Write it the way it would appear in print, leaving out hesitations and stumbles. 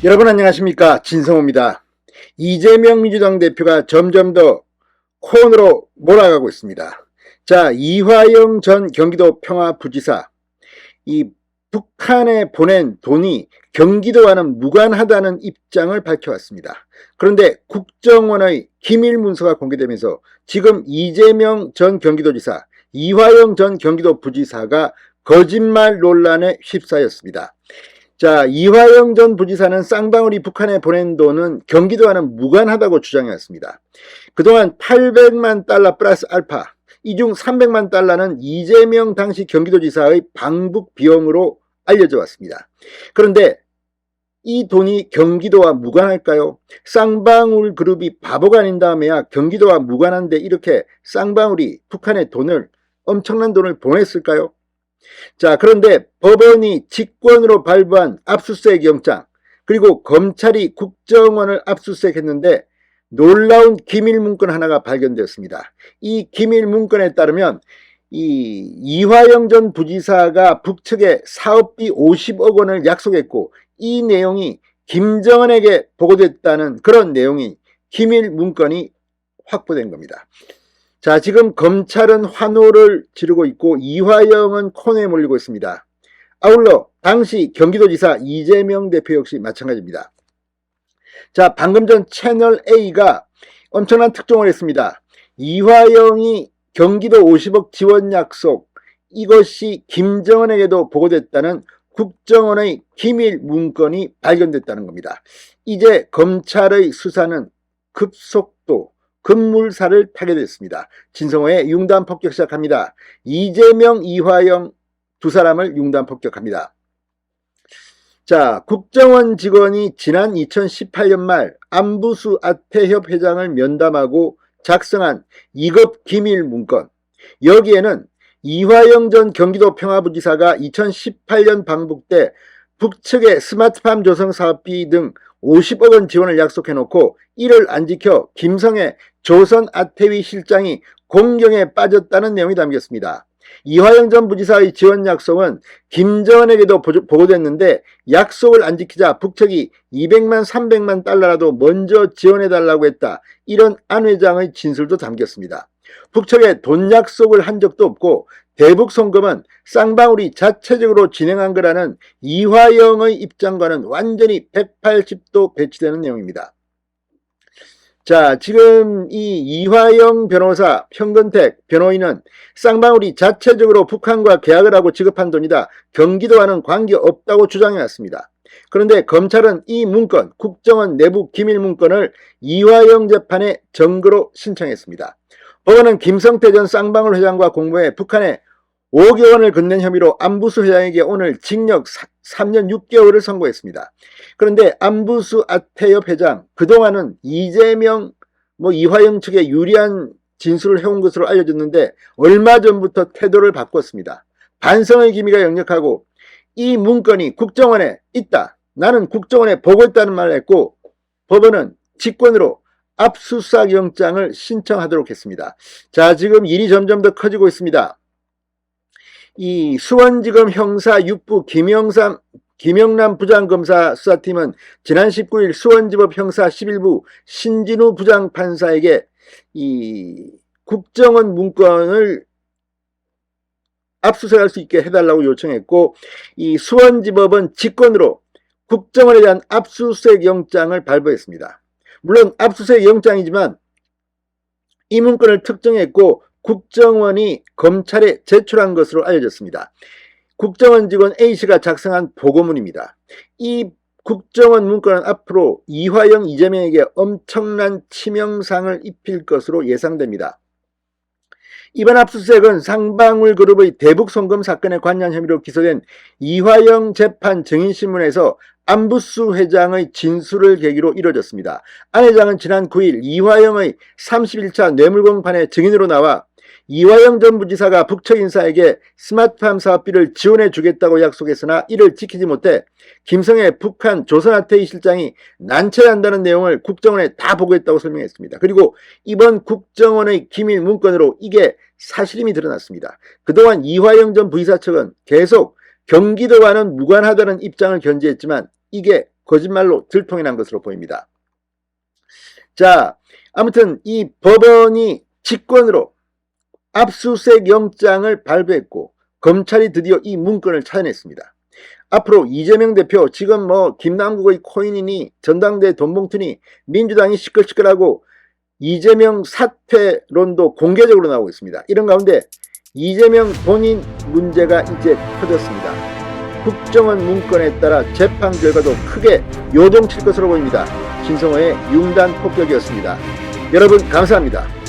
여러분 안녕하십니까, 진성호입니다. 이재명 민주당 대표가 점점 더 코너로 몰아가고 있습니다. 자, 이화영 전 경기도 평화부지사, 이 북한에 보낸 돈이 경기도와는 무관하다는 입장을 밝혀왔습니다. 그런데 국정원의 기밀 문서가 공개되면서 지금 이재명 전 경기도지사, 이화영 전 경기도부지사가 거짓말 논란에 휩싸였습니다. 자, 이화영 전 부지사는 쌍방울이 북한에 보낸 돈은 경기도와는 무관하다고 주장해왔습니다. 그동안 800만 달러 플러스 알파, 이 중 300만 달러는 이재명 당시 경기도지사의 방북 비용으로 알려져 왔습니다. 그런데 이 돈이 경기도와 무관할까요? 쌍방울 그룹이 바보가 아닌다며야 경기도와 무관한데 이렇게 쌍방울이 북한에 돈을, 엄청난 돈을 보냈을까요? 자, 그런데 법원이 직권으로 발부한 압수수색 영장, 그리고 검찰이 국정원을 압수수색했는데 놀라운 기밀 문건 하나가 발견되었습니다. 이 기밀 문건에 따르면 이화영 전 부지사가 북측에 사업비 50억 원을 약속했고, 이 내용이 김정은에게 보고됐다는 그런 내용이, 기밀 문건이 확보된 겁니다. 자, 지금 검찰은 환호를 지르고 있고 이화영은 코너에 몰리고 있습니다. 아울러 당시 경기도지사 이재명 대표 역시 마찬가지입니다. 자, 방금 전 채널A가 엄청난 특종을 했습니다. 이화영이 경기도 50억 지원 약속, 이것이 김정은에게도 보고됐다는 국정원의 기밀 문건이 발견됐다는 겁니다. 이제 검찰의 수사는 급속도, 급물살을 타게 됐습니다. 진성호의 융단 폭격 시작합니다. 이재명, 이화영 두 사람을 융단 폭격합니다. 자, 국정원 직원이 지난 2018년 말 안부수 아태협 회장을 면담하고 작성한 2급 기밀 문건, 여기에는 이화영 전 경기도 평화부지사가 2018년 방북 때 북측의 스마트팜 조성 사업비 등 50억 원 지원을 약속해놓고 이를 안 지켜 김성애 조선 아태위 실장이 공경에 빠졌다는 내용이 담겼습니다. 이화영 전 부지사의 지원 약속은 김정은에게도 보고됐는데 약속을 안 지키자 북측이 200만 300만 달러라도 먼저 지원해달라고 했다, 이런 안 회장의 진술도 담겼습니다. 북측에 돈 약속을 한 적도 없고 대북 송금은 쌍방울이 자체적으로 진행한 거라는 이화영의 입장과는 완전히 180도 배치되는 내용입니다. 자, 지금 이 이화영 변호사, 현근택 변호인은 쌍방울이 자체적으로 북한과 계약을 하고 지급한 돈이다, 경기도와는 관계없다고 주장해왔습니다. 그런데 검찰은 이 문건, 국정원 내부 기밀 문건을 이화영 재판에 증거로 신청했습니다. 법원은 김성태 전 쌍방울 회장과 공모해 북한에 5억 원을 건넨 혐의로 안부수 회장에게 오늘 징역 3년 6개월을 선고했습니다. 그런데 안부수 아태협 회장, 그동안은 이재명, 이화영 측에 유리한 진술을 해온 것으로 알려졌는데 얼마 전부터 태도를 바꿨습니다. 반성의 기미가 역력하고 이 문건이 국정원에 있다, 나는 국정원에 보고했다는 말을 했고, 법원은 직권으로 압수수색 영장을 신청하도록 했습니다. 자, 지금 일이 점점 더 커지고 있습니다. 이 수원지검 형사 6부 김영남 부장검사 수사팀은 지난 19일 수원지법 형사 11부 신진우 부장판사에게 이 국정원 문건을 압수수색할 수 있게 해달라고 요청했고, 이 수원지법은 직권으로 국정원에 대한 압수수색 영장을 발부했습니다. 물론 압수수색 영장이지만 이 문건을 특정했고 국정원이 검찰에 제출한 것으로 알려졌습니다. 국정원 직원 A씨가 작성한 보고문입니다. 이 국정원 문건은 앞으로 이화영, 이재명에게 엄청난 치명상을 입힐 것으로 예상됩니다. 이번 압수수색은 쌍방울 그룹의 대북 송금 사건에 관여한 혐의로 기소된 이화영 재판 증인신문에서 안부수 회장의 진술을 계기로 이뤄졌습니다. 안 회장은 지난 9일 이화영의 31차 뇌물공판에 증인으로 나와 이화영 전 부지사가 북측 인사에게 스마트팜 사업비를 지원해 주겠다고 약속했으나 이를 지키지 못해 김성애 북한 조선아태위 실장이 난처해한다는 내용을 국정원에 다 보고했다고 설명했습니다. 그리고 이번 국정원의 기밀 문건으로 이게 사실임이 드러났습니다. 그동안 이화영 전 부지사 측은 계속 경기도와는 무관하다는 입장을 견지했지만 이게 거짓말로 들통이 난 것으로 보입니다. 자, 아무튼 이 법원이 직권으로 압수수색 영장을 발부했고 검찰이 드디어 이 문건을 찾아냈습니다. 앞으로 이재명 대표, 지금 뭐 김남국의 코인이니 전당대 돈봉투니 민주당이 시끌시끌하고 이재명 사퇴론도 공개적으로 나오고 있습니다. 이런 가운데 이재명 본인 문제가 이제 커졌습니다. 국정원 문건에 따라 재판 결과도 크게 요동칠 것으로 보입니다. 신성호의 융단 폭격이었습니다. 여러분 감사합니다.